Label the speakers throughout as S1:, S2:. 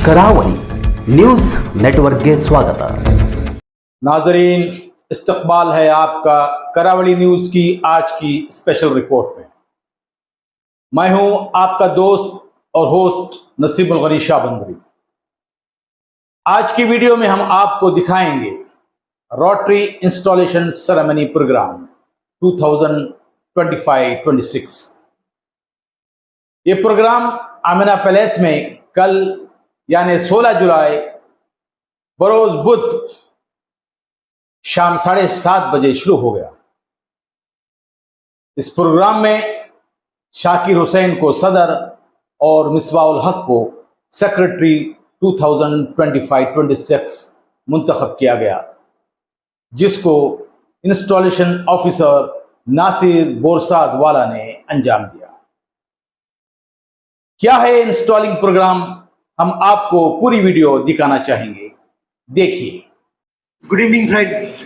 S1: Karavali news network के स्वागत।
S2: नाजरीन, इस्तकबाल है आपका करावली न्यूज की आज की स्पेशल रिपोर्ट में। मैं हूं आपका दोस्त और होस्ट नसीमुल गनी शाहबंदरी। आज की वीडियो में हम आपको दिखाएंगे रोटरी इंस्टॉलेशन सेरेमनी प्रोग्राम 2025-26। ये प्रोग्राम आमिना पैलेस में कल यानी 16 जुलाई बरोज बुध शाम 7:30 बजे शुरू हो गया। इस प्रोग्राम में शाकिर हुसैन को सदर और मिसबाउल हक को सेक्रेटरी 2025-26 मुंतखब किया गया, जिसको इंस्टॉलेशन ऑफिसर नासिर बोरसाद वाला ने अंजाम दिया। क्या है इंस्टॉलिंग प्रोग्राम, हम आपको पूरी वीडियो दिखाना चाहेंगे, देखिए।
S3: Good evening friends.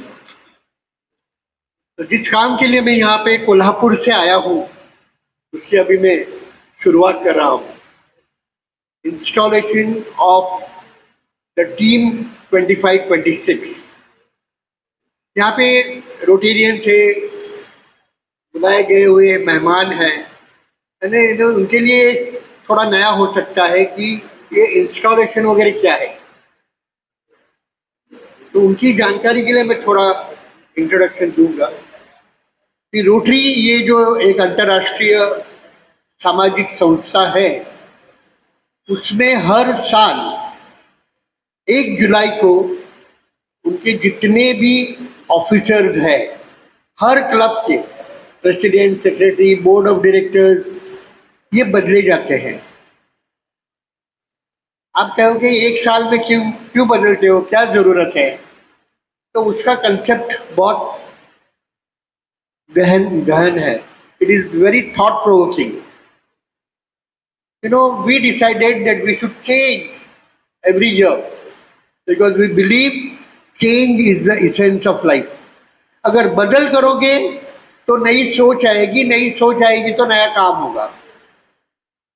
S3: तो जिस काम के लिए मैं यहाँ पे कोल्हापुर से आया हूँ उसकी अभी मैं शुरुआत कर रहा हूँ। Installation of the team 25-26। यहाँ पे रोटेरियन से बुलाए गए हुए मेहमान हैं, उनके लिए थोड़ा नया हो सकता है कि ये इंस्टॉलेशन वगैरह क्या है, तो उनकी जानकारी के लिए मैं थोड़ा इंट्रोडक्शन दूंगा कि रोटरी ये जो एक अंतर्राष्ट्रीय सामाजिक संस्था है, उसमें हर साल 1 जुलाई को उनके जितने भी ऑफिसर्स हैं, हर क्लब के president, secretary, board of directors, ये बदले जाते हैं। आप कहोगे एक साल में क्यों बदलते हो, क्या जरूरत है? तो उसका कंसेप्ट बहुत गहन है। It is very thought provoking. We decided that we should change every year because we believe change is the essence of life. अगर बदल करोगे तो नई सोच आएगी, नई सोच आएगी तो नया काम होगा।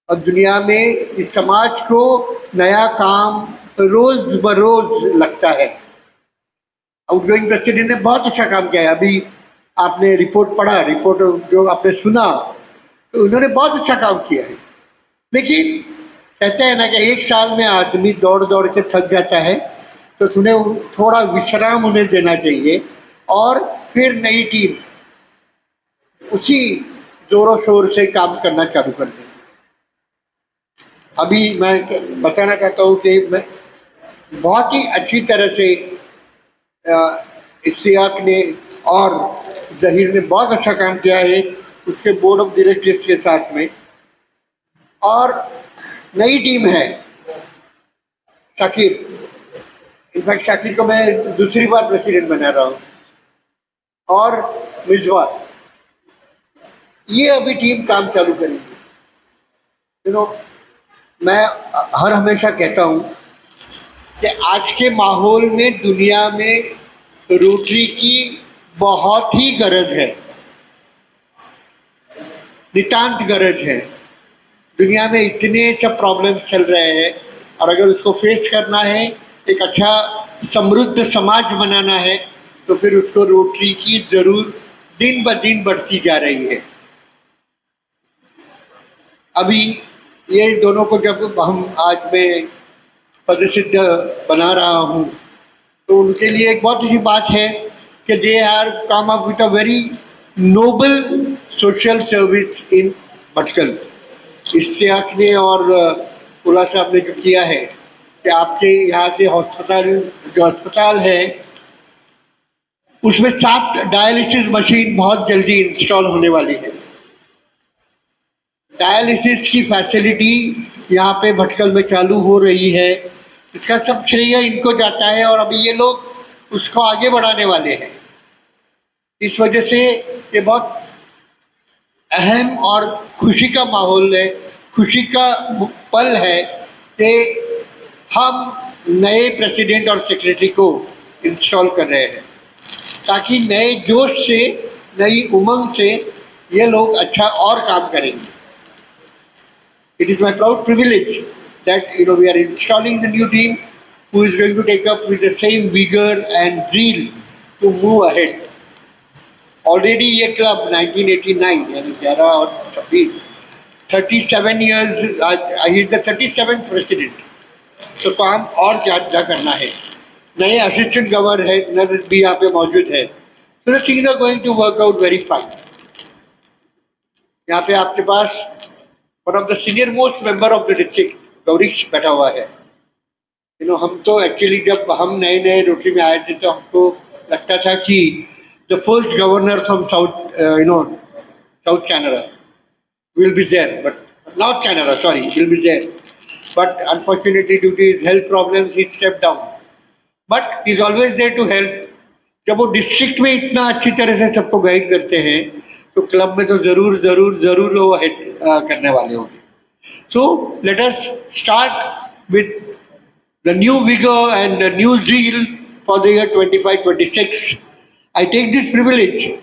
S3: और दुनिया में इस समाज को नया काम रोज बरोज लगता है। आउटगोइंग प्रेसिडेंट ने बहुत अच्छा काम किया है। अभी आपने रिपोर्ट पढ़ा, रिपोर्ट जो आपने सुना, तो उन्होंने बहुत अच्छा काम किया है। लेकिन कहते हैं ना कि एक साल में आदमी दौड़ दौड़ के थक जाता है, तो उन्हें थोड़ा विश्राम उन्हें देना चाहिए और फिर नई टीम उसी जोरों शोर से काम करना चालू कर दें। अभी मैं बताना चाहता हूँ कि मैं बहुत ही अच्छी तरह से इश्तियाक ने और जहीर ने बहुत अच्छा काम किया है उसके बोर्ड ऑफ डायरेक्टर्स के साथ में। और नई टीम है शाकिर, इनफैक्ट शाकिर को मैं दूसरी बार प्रेसिडेंट बना रहा हूँ, और मिसबा, ये अभी टीम काम चालू करेगी। मैं हमेशा कहता हूँ कि आज के माहौल में दुनिया में रोटरी की बहुत ही गरज है, नितांत गरज है। दुनिया में इतने सब प्रॉब्लम्स चल रहे हैं, और अगर उसको फेस करना है, एक अच्छा समृद्ध समाज बनाना है, तो फिर उसको रोटरी की जरूर दिन ब दिन बढ़ती जा रही है। अभी ये दोनों को जब हम आज मैं पदसिद्ध बना रहा हूँ, तो उनके लिए एक बहुत अच्छी बात है कि they are come up with a very noble social service in Bhatkal. Ishtiyaq ने और उला साहब ने जो किया है कि आपके यहाँ से अस्पताल है उसमें 7 डायलिसिस मशीन बहुत जल्दी इंस्टॉल होने वाली है। डायलिसिस की फैसिलिटी यहाँ पे भटकल में चालू हो रही है, इसका सब श्रेय इनको जाता है, और अभी ये लोग उसको आगे बढ़ाने वाले हैं। इस वजह से ये बहुत अहम और खुशी का माहौल है, खुशी का पल है कि हम नए प्रेसिडेंट और सेक्रेटरी को इंस्टॉल कर रहे हैं, ताकि नए जोश से, नई उमंग से ये लोग अच्छा और काम करेंगे। It is my proud privilege that we are installing the new team who is going to take up with the same vigor and zeal to move ahead. Already ये club 1989 यानी 11 और 26 37 years he is the 37th president. तो काम और ज़्यादा करना है. नए असिस्टेंट गवर्नर भी यहाँ पे मौजूद है. So the things are going to work out very fine. यहाँ पे आपके पास one of the senior most member of the district Gourish बैठा हुआ है. हम तो एक्चुअली जब हम नए नए रोटरी में आए थे तो हमको लगता था कि the first governor from South Canada will be there, but North Canada, sorry, will be there. But unfortunately, due to his health problems, he stepped down. But he is always there to help. जब वो district में इतना अच्छी तरह से सबको guide करते हैं, तो क्लब में तो जरूर जरूर जरूर वो हेड करने वाले होंगे. So let us start with the new vigor and the new zeal for the year 25-26. I take this privilege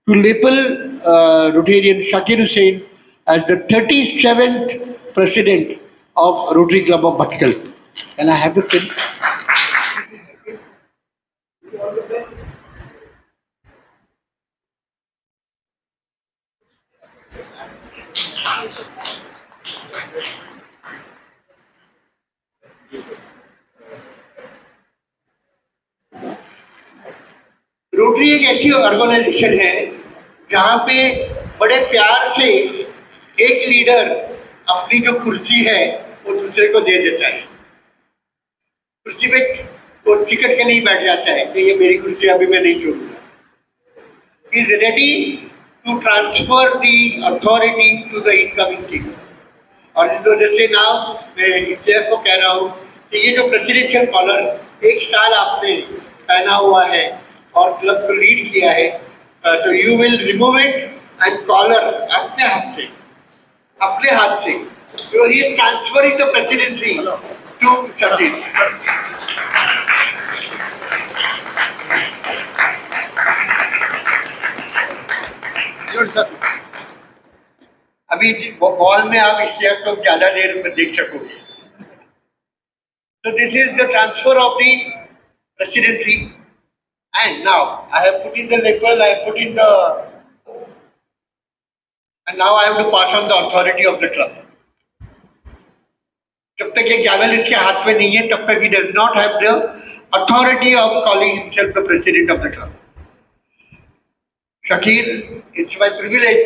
S3: to label Rotarian Shakir Hussain as the 37th president of Rotary Club of Bhatkal. Can I have the pin? Rotary एक ऐसी organisation है जहाँ पे बड़े प्यार से एक leader अपनी जो कुर्सी है वो दूसरे को दे देता है. कुर्सी पे वो टिकट के नहीं बैठ जाता है कि ये मेरी कुर्सी अभी मैं नहीं छोड़ूंगा. He is ready to transfer the authority to the incoming team. और इस वजह से नाउ मैं इंडिया को कह रहा हूँ कि ये जो प्रेसिडेंशियल कॉलर एक साल आपने पहना हुआ है और क्लब को लीड किया है, तो you will remove it and collar अपने हाथ से तो ही transferring the presidency to Satish. अभी बॉल में आप इस चेयर को ज्यादा देर में देख सकोगे. So this is the transfer of the presidency. And now I have put in the label, I have put in the, and now I have to pass on the authority of the club. जब तक ये गैवल इसके हाथ में नहीं है तब तक he does not have the authority of calling himself the president of the club. Shakir, it's my privilege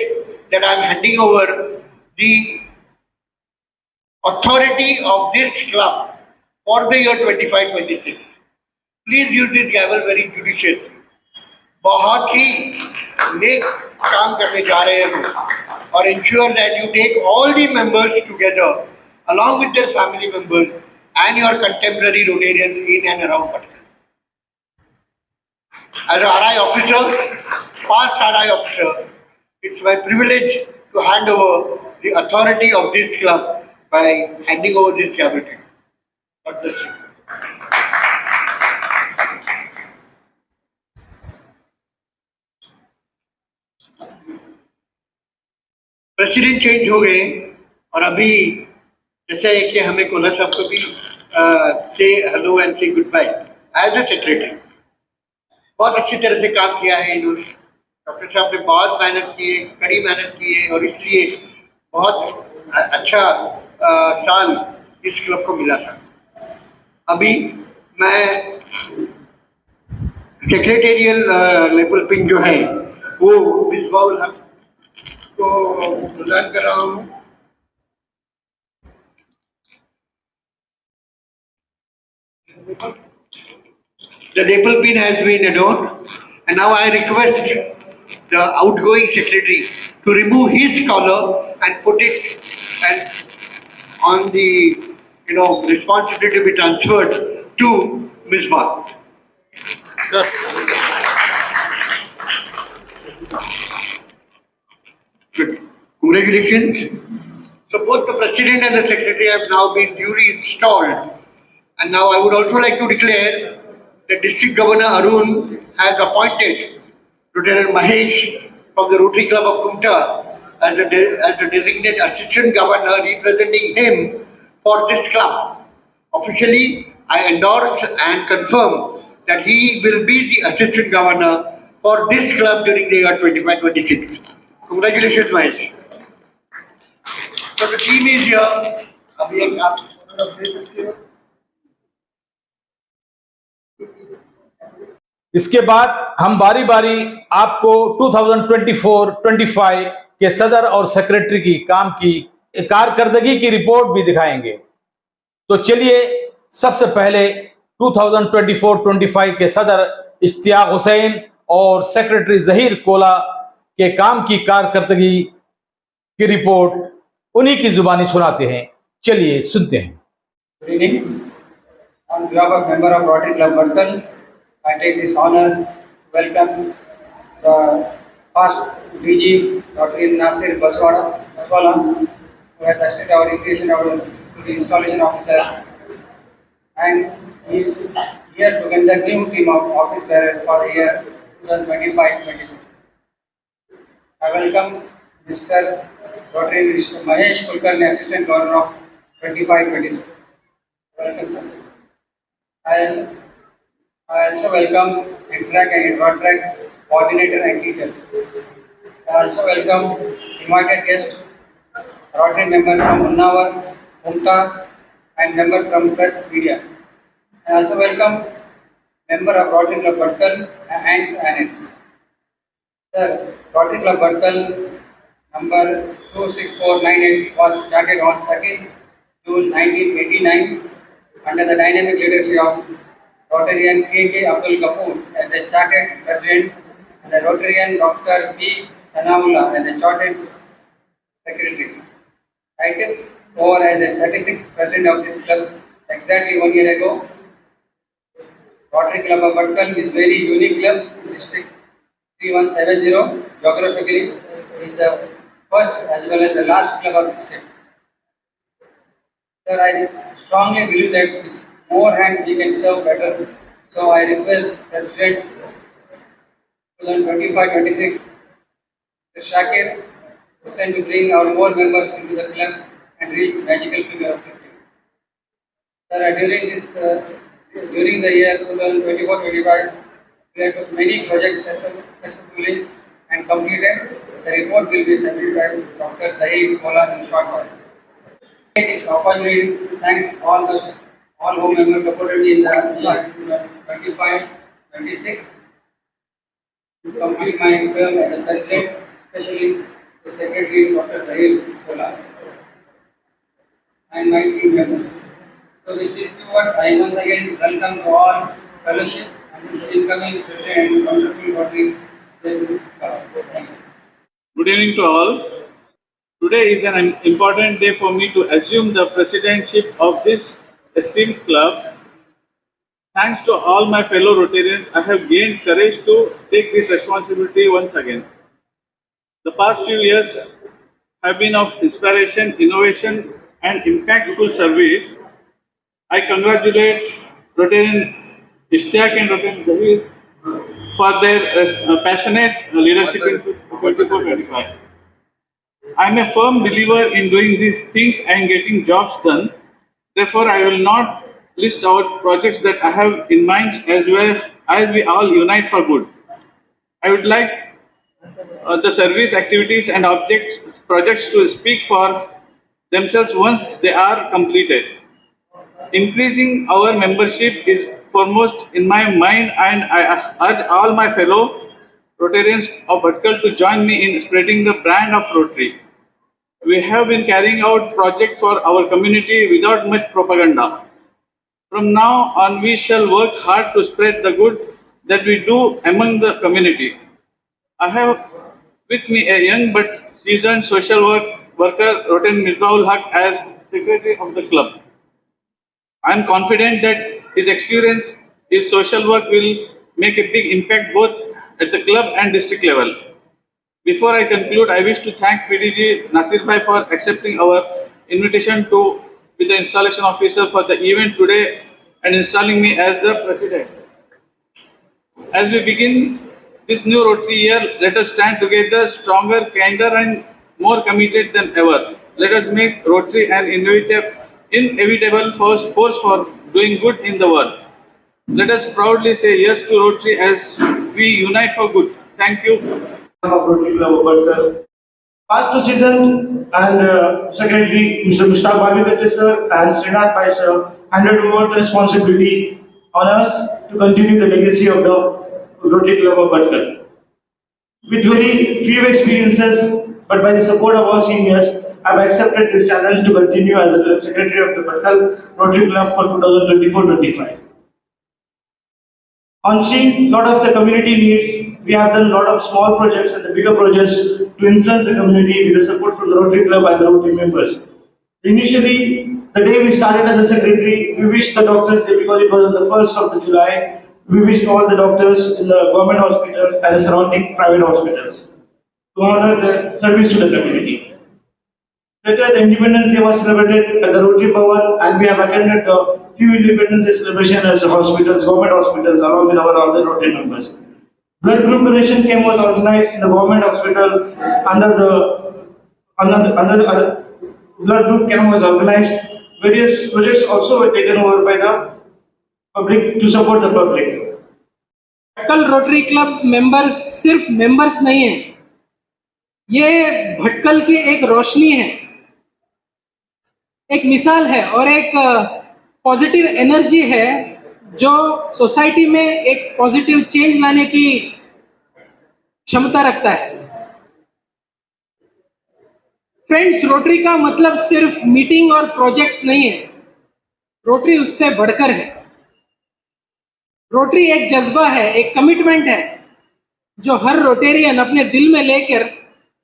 S3: that I am handing over the authority of this club for the year 25-26. Please use this gavel very judiciously. बहुत ही नेक काम करने जा रहे हैं और ensure that you take all the members together along with their family members and your contemporary Rotarians in and around Bhatkal. As an RI officer, past RI officer, it's my privilege to hand over the authority of this club by handing over this gavel to you. God bless you. President change हो गए और अभी जैसे कि हमें Cola साहब को भी say hello and say goodbye as a secretary. बहुत अच्छी तरह से काम किया है इन्होंने. डॉक्टर साहब ने बहुत मेहनत की है, कड़ी मेहनत की है और इसलिए बहुत अच्छा साल इस क्लब को मिला था. अभी मैं सेक्रेटेरियल लेवल पिन जो है वो बिजबाउल को प्रदान कर रहा हूँ. The label pin has been adorned and now I request the outgoing secretary to remove his collar and put it and on the responsibility to be transferred to Ms. Bhatt. Good. Congratulations. So both the president and the secretary have now been duly installed. And now I would also like to declare that District Governor Arun has appointed Lieutenant Mahesh from the Rotary Club of Kumta as the designated Assistant Governor representing him for this club. Officially, I endorse and confirm that he will be the assistant governor for this club during the year 25-26. Congratulations, Mahesh. So the team is here. अभी एक आप दे सकते हो?
S2: इसके बाद हम बारी बारी आपको 2024-25 के सदर और सेक्रेटरी की काम की कारकर्दगी की रिपोर्ट भी दिखाएंगे। तो चलिए सबसे पहले 2024-25 के सदर इश्तियाक हुसैन और सेक्रेटरी जहीर कोला के काम की कारकर्दगी की रिपोर्ट उन्हीं की जुबानी सुनाते हैं। चलिए सुनते हैं।
S4: Good evening. On behalf of member of Rotary Club Varkal, I take this honor to welcome the past DG Dr. Nasir Baswala, who has assisted our increase to the installation officer, and he is here to conduct new team of office bearers for the year 2025-26. I welcome Mr. Dr. Mahesh Kulkarni, Assistant Governor of 25-26. Welcome, sir. I also welcome Interact and Intratrack coordinator and teacher. I also welcome invited guests, Rotary member from Unnawar, Umta, and member from press media. I also welcome member of Rotary Club Varkal and Annex. Sir, Rotary Club Varkal number 26498 was started on 2nd June 1989 under the dynamic leadership of Rotarian K.K. Abdul Kapoor as the chartered president and the Rotarian Dr. P. Sanaullah as the chartered secretary. I took over as the 36th president of this club exactly 1 year ago. Rotary Club of Varkal is very unique club in district 3170. Geographically, is the first as well as the last club of the state. Sir, I strongly believe that with more hands we can serve better. So I request President 2025-26, Mr. Shakir Hussain to bring our more members into the club and reach magical figure of 50. Sir, during the year 2024-25, we have took many projects successfully and completed. The report will be submitted by Dr. Saeed Kola in short time. This opportunity thanks all home members supported in the year 25-26 to complete my term as the president, especially the secretary Dr. Saeed Kola and my team members. So with these two words, I once again welcome to all fellowship and incoming president and wonderful Rotary. Thank you.
S5: Good evening to all. Today is an important day for me to assume the presidentship of this esteemed club. Thanks to all my fellow Rotarians, I have gained courage to take this responsibility once again. The past few years have been of inspiration, innovation, and impactful service. I congratulate Rotarian Ishtiaq and Rotarian Zahir for their passionate leadership in 24-25. I am a firm believer in doing these things and getting jobs done. Therefore, I will not list out projects that I have in mind as well as we all unite for good. I would like the service activities and projects to speak for themselves once they are completed. Increasing our membership is foremost in my mind, and I urge all my fellow Rotarians of Varkal to join me in spreading the brand of Rotary. We have been carrying out projects for our community without much propaganda. From now on, we shall work hard to spread the good that we do among the community. I have with me a young but seasoned social worker, Rotarian Mirzaul Haq, as secretary of the club. I am confident that his experience, his social work will make a big impact both at the club and district level. Before I conclude, I wish to thank PDG Nasir Bhai for accepting our invitation to be the installation officer for the event today and installing me as the president. As we begin this new Rotary year, let us stand together stronger, kinder and more committed than ever. Let us make Rotary an inevitable force for doing good in the world. Let us proudly say yes to Rotary as we unite for good. Thank you.
S6: Of Rotary Club of Badkar. Past President and Secretary Mr. Mushtaq Bhavikatte sir and Srinath Bhai sir handed over the responsibility on us to continue the legacy of the Rotary Club of Badkar. With very few experiences, but by the support of all seniors, I have accepted this challenge to continue as the Secretary of the Badkar Rotary Club for 2024-25. On seeing a lot of the community needs, we have done a lot of small projects and the bigger projects to influence the community with the support from the Rotary Club and the Rotary members. Initially, the day we started as a secretary, we wished the Doctors' Day because it was on the 1st of July. We wished all the doctors in the government hospitals and the surrounding private hospitals to honor their service to the community. Later, the Independence Day was celebrated at the Rotary Bhavan, and we have attended the few Independence Day celebration as hospitals, government hospitals, along with our other Rotary members. Blood group donation camp was organized in the government hospital under blood group camp was organized. Various projects also were taken over by the public to support the public.
S7: Bhatkal rotary club members सिर्फ members नहीं है, ये भटकल की एक रोशनी है, एक मिसाल है और एक पॉजिटिव एनर्जी है जो सोसाइटी में एक पॉजिटिव चेंज लाने की क्षमता रखता है। फ्रेंड्स, रोटरी का मतलब सिर्फ मीटिंग और प्रोजेक्ट्स नहीं है, रोटरी उससे बढ़कर है। रोटरी एक जज्बा है, एक कमिटमेंट है जो हर रोटेरियन अपने दिल में लेकर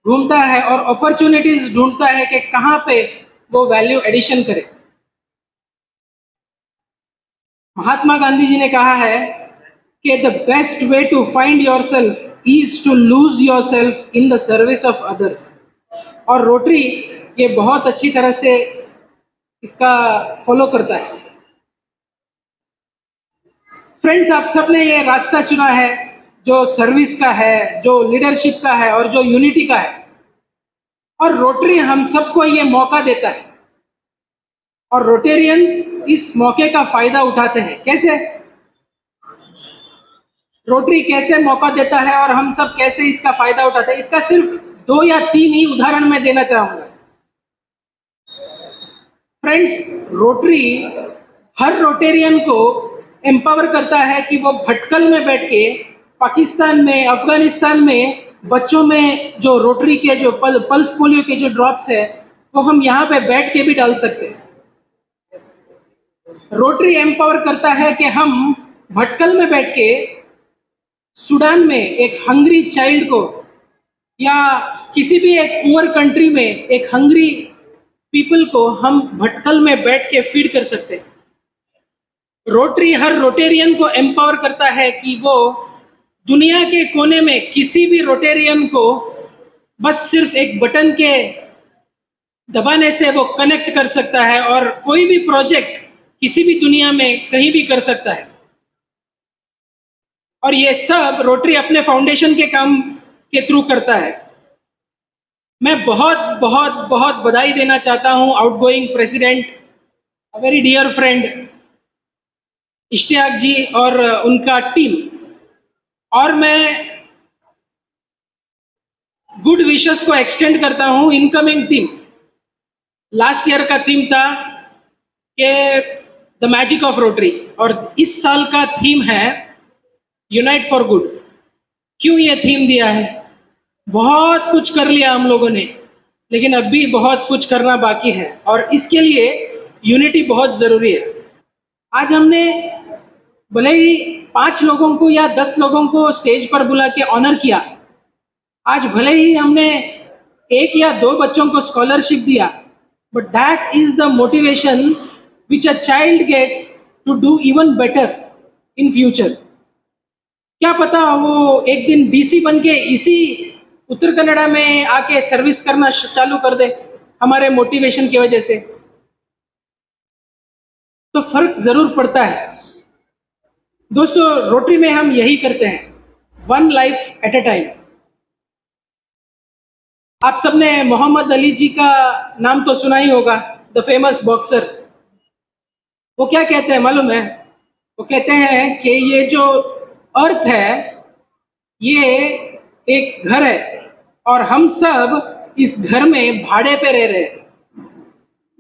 S7: घूमता है और अपॉर्चुनिटीज ढूंढता है कि कहाँ पे वो वैल्यू एडिशन करे। महात्मा गांधी जी ने कहा है कि the best way to find yourself is to lose yourself in the service of others, और रोटरी ये बहुत अच्छी तरह से इसका फॉलो करता है। फ्रेंड्स, आप सबने ये रास्ता चुना है जो सर्विस का है, जो लीडरशिप का है और जो यूनिटी का है, और रोटरी हम सबको ये मौका देता है और रोटेरियंस इस मौके का फायदा उठाते हैं। कैसे? रोटरी कैसे मौका देता है और हम सब कैसे इसका फायदा उठाते हैं, इसका सिर्फ 2 या 3 ही उदाहरण मैं देना चाहूंगा। फ्रेंड्स, रोटरी हर रोटेरियन को एम्पावर करता है कि वो भटकल में बैठ के पाकिस्तान में, अफगानिस्तान में बच्चों में जो रोटरी के जो पल्स पोलियो के जो ड्रॉप्स है वो हम यहाँ पे बैठ के भी डाल सकते हैं। रोटरी एम्पावर करता है कि हम भटकल में बैठ के सूडान में एक हंग्री चाइल्ड को या किसी भी एक पुअर कंट्री में एक हंग्री पीपल को हम भटकल में बैठ के फीड कर सकते हैं। रोटरी हर रोटेरियन को एम्पावर करता है कि वो दुनिया के कोने में किसी भी रोटेरियन को बस सिर्फ एक बटन के दबाने से वो कनेक्ट कर सकता है और कोई भी प्रोजेक्ट किसी भी दुनिया में कहीं भी कर सकता है। और ये सब रोटरी अपने फाउंडेशन के काम के थ्रू करता है। मैं बहुत बहुत बहुत बधाई देना चाहता हूं outgoing president, a very dear friend Ishtiaq ji और उनका टीम, और मैं गुड विशेस को एक्सटेंड करता हूं इनकमिंग टीम। लास्ट ईयर का थीम था कि द मैजिक ऑफ रोटरी, और इस साल का थीम है यूनाइट फॉर गुड। क्यों ये थीम दिया है? बहुत कुछ कर लिया हम लोगों ने, लेकिन अब भी बहुत कुछ करना बाकी है और इसके लिए यूनिटी बहुत ज़रूरी है। आज हमने भले ही 5 लोगों को या 10 लोगों को स्टेज पर बुला के ऑनर किया, आज भले ही हमने 1 या 2 बच्चों को स्कॉलरशिप दिया, but that is the motivation which a child gets to do even better in future. क्या पता वो एक दिन डीसी बन के इसी उत्तर कन्नड़ा में आके सर्विस करना चालू कर दे हमारे मोटिवेशन की वजह से। तो फर्क जरूर पड़ता है। दोस्तों, रोटरी में हम यही करते हैं, 1 लाइफ एट अ टाइम। आप सबने मोहम्मद अली जी का नाम तो सुना ही होगा, द फेमस बॉक्सर। वो क्या कहते हैं मालूम है? वो कहते हैं कि ये जो अर्थ है ये एक घर है और हम सब इस घर में भाड़े पे रह रहे हैं,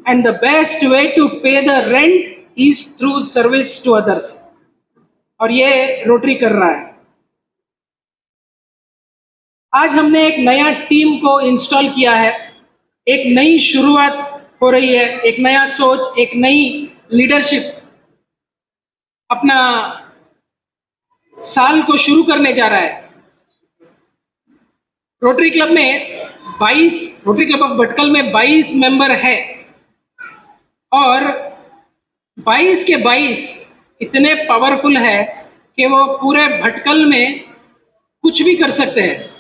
S7: and the best way to pay the rent is through service to others. और ये रोटरी कर रहा है। आज हमने एक नया टीम को इंस्टॉल किया है, एक नई शुरुआत हो रही है, एक नया सोच, एक नई लीडरशिप अपना साल को शुरू करने जा रहा है। रोटरी क्लब ऑफ भटकल में 22 मेंबर है और 22 के 22 इतने पावरफुल है कि वो पूरे भटकल में कुछ भी कर सकते हैं।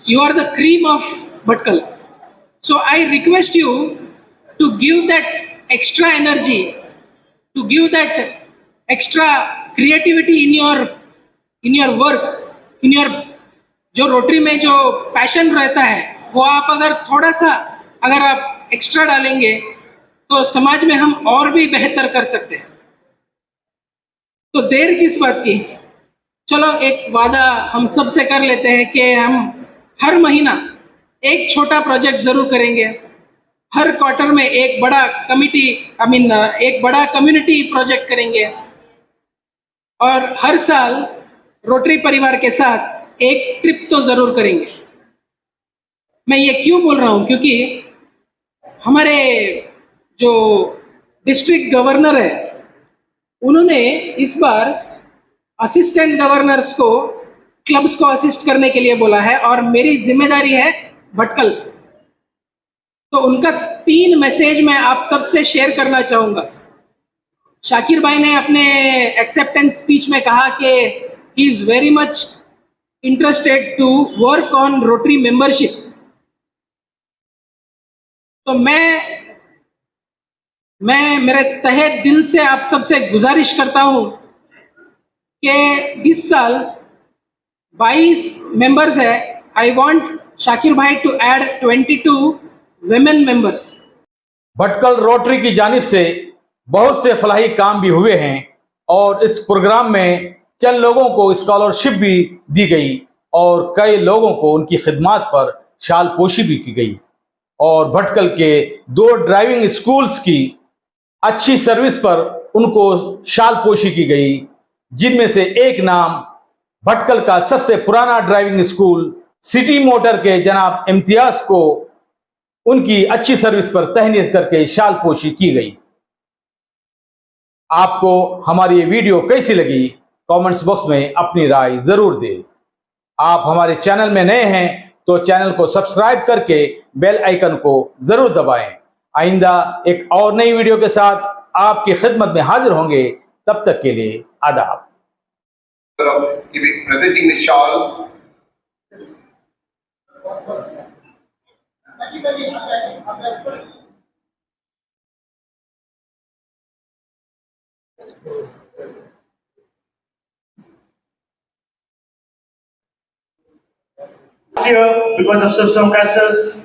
S7: You are the cream of Bhatkal. So I request you to give that extra energy, to give that extra creativity in your work, in your जो रोटरी में जो पैशन रहता है वो आप अगर थोड़ा सा अगर आप एक्स्ट्रा डालेंगे तो समाज में हम और भी बेहतर कर सकते हैं। तो देर किस बात की, चलो एक वादा हम सब से कर लेते हैं कि हम हर महीना एक छोटा प्रोजेक्ट जरूर करेंगे, हर क्वार्टर में एक बड़ा एक बड़ा कम्युनिटी प्रोजेक्ट करेंगे और हर साल रोटरी परिवार के साथ एक ट्रिप तो जरूर करेंगे। मैं ये क्यों बोल रहा हूँ, क्योंकि हमारे जो डिस्ट्रिक्ट गवर्नर है उन्होंने इस बार असिस्टेंट गवर्नर्स को क्लब्स को असिस्ट करने के लिए बोला है और मेरी जिम्मेदारी है भटकल। तो उनका 3 मैसेज मैं आप सबसे शेयर करना चाहूँगा। शाकिर भाई ने अपने एक्सेप्टेंस स्पीच में कहा कि he is very much interested to work on Rotary membership. तो मैं मेरे तहे दिल से आप सबसे गुजारिश करता हूँ कि इस साल 22 मेंबर्स है, आई वांट शाकिर भाई to add 22 women members.
S2: Bhatkal Rotary की जानिब से बहुत से फलाही काम भी हुए हैं और इस प्रोग्राम में चंद लोगों को स्कॉलरशिप भी दी गई और कई लोगों को उनकी खिदमात पर शाल पोशी भी की गई और भटकल के 2 ड्राइविंग स्कूल्स की अच्छी सर्विस पर उनको शाल पोशी की गई, जिनमें से एक नाम भटकल का सबसे पुराना ड्राइविंग स्कूल सिटी मोटर के जनाब इम्तियाज को उनकी अच्छी सर्विस पर तहनीत करके शाल पोशी की गई। आपको हमारी ये वीडियो कैसी लगी कमेंट्स बॉक्स में अपनी राय जरूर दें। आप हमारे चैनल में नए हैं तो चैनल को सब्सक्राइब करके बेल आइकन को जरूर दबाएं। आइंदा एक और नई वीडियो के साथ आपकी खिदमत में हाजिर होंगे, तब तक के लिए आदाब।
S8: Presenting the shawl.
S6: Here, because of some circumstances,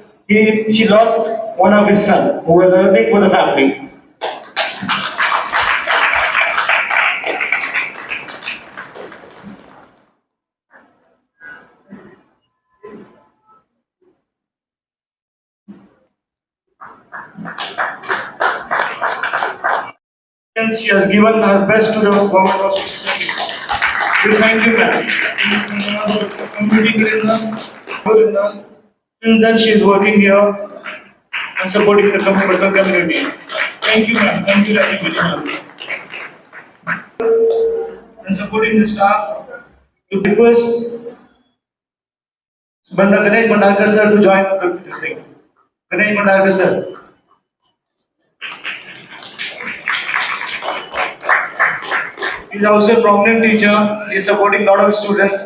S6: she lost one of his son, who was earning for the family. She has given her best to the government of society. We thank you, ma'am. Since then, she is working here and supporting the community. Thank you, ma'am. Thank you, Rajesh Vijay. And supporting the staff. To request Ganesh Bhandarkar sir to join this thing. Ganesh Bhandarkar sir. He is also a prominent teacher. He is supporting a lot of students.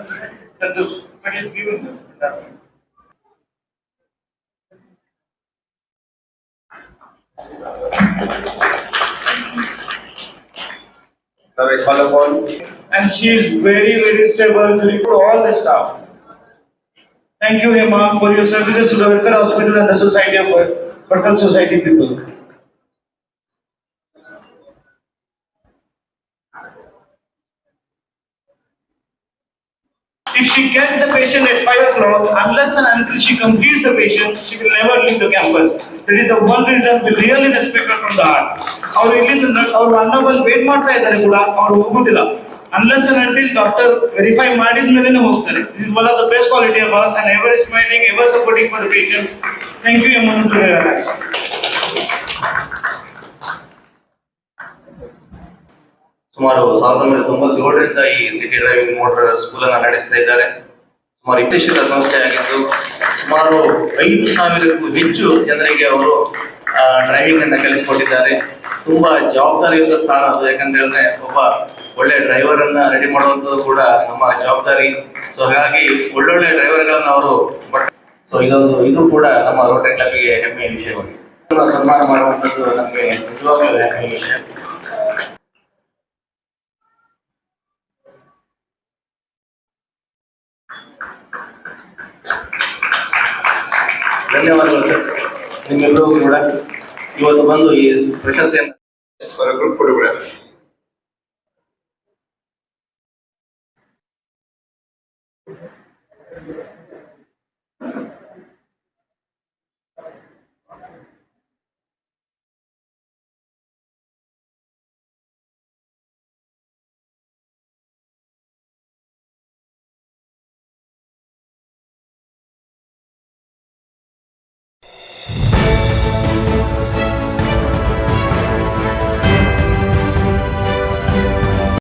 S8: Now I call upon.
S6: And she is very, very stable to all the staff. Thank you, Hema, for your services to the Welfare Hospital and the Society of Bhatkal Society people. If she gets the patient at 5 o'clock, unless and until she completes the patient, she will never leave the campus. That is the one reason we really respect her from the heart. ಅವರು ಇಲ್ಲಿಂದ ಅವರು ಅಣ್ಣಬಲ್ wait ಮಾಡ್ತಾ ಇದ್ದಾರೆ ಕೂಡ ಅವ್ರು ಹೋಗುದಿಲ್ಲ. Unless and until doctor verify ಮಾಡಿದ್ಮೇಲೆ ಹೋಗ್ತಾರೆ. This is one of the best quality of her and ever smiling, ever supporting for the patient. Thank you, Emmanuel.
S9: ಸುಮಾರು 1997ರಿಂದ ಈ ಸಿಟಿ ಡ್ರೈವಿಂಗ್ ಮೋಟರ್ ಸ್ಕೂಲ್ ಅನ್ನು ನಡೆಸ್ತಾ ಇದ್ದಾರೆ. ಸುಮಾರು 20 ಸಂಸ್ಥೆಯಾಗಿದ್ದು ಸುಮಾರು 5,000ಕ್ಕೂ ಹೆಚ್ಚು ಜನರಿಗೆ ಅವರು ಡ್ರೈವಿಂಗ್ ಅನ್ನ ಕಲಿಸಿಕೊಟ್ಟಿದ್ದಾರೆ. ತುಂಬಾ ಜವಾಬ್ದಾರಿಯುತ ಸ್ಥಾನ ಅದು. ಯಾಕಂತ ಹೇಳಿದ್ರೆ ಒಬ್ಬ ಒಳ್ಳೆ ಡ್ರೈವರ್ ಅನ್ನ ರೆಡಿ ಮಾಡುವಂಥದ್ದು ಕೂಡ ನಮ್ಮ ಜವಾಬ್ದಾರಿ. ಸೊ ಹಾಗಾಗಿ ಒಳ್ಳೊಳ್ಳೆ ಡ್ರೈವರ್ಗಳನ್ನ ಅವರು ಇದು ಕೂಡ ನಮ್ಮ ರೋಟರಿ ಕ್ಲಬ್ಗೆ ಹೆಮ್ಮೆಯ ವಿಷಯವಾಗಿದೆ. ಸನ್ಮಾನ ಮಾಡುವಂಥದ್ದು ನಮಗೆ ನಿಜವಾಗ್ಲೂ ಹೆಮ್ಮೆಯ ವಿಷಯ. ಧನ್ಯವಾದಗಳು ಸರ್. ನಿಮ್ಮೆಲ್ಲರೂ ಕೂಡ ಇವತ್ತು ಬಂದು ಈ ಪ್ರಶಸ್ತಿಯನ್ನು
S8: for a group photograph.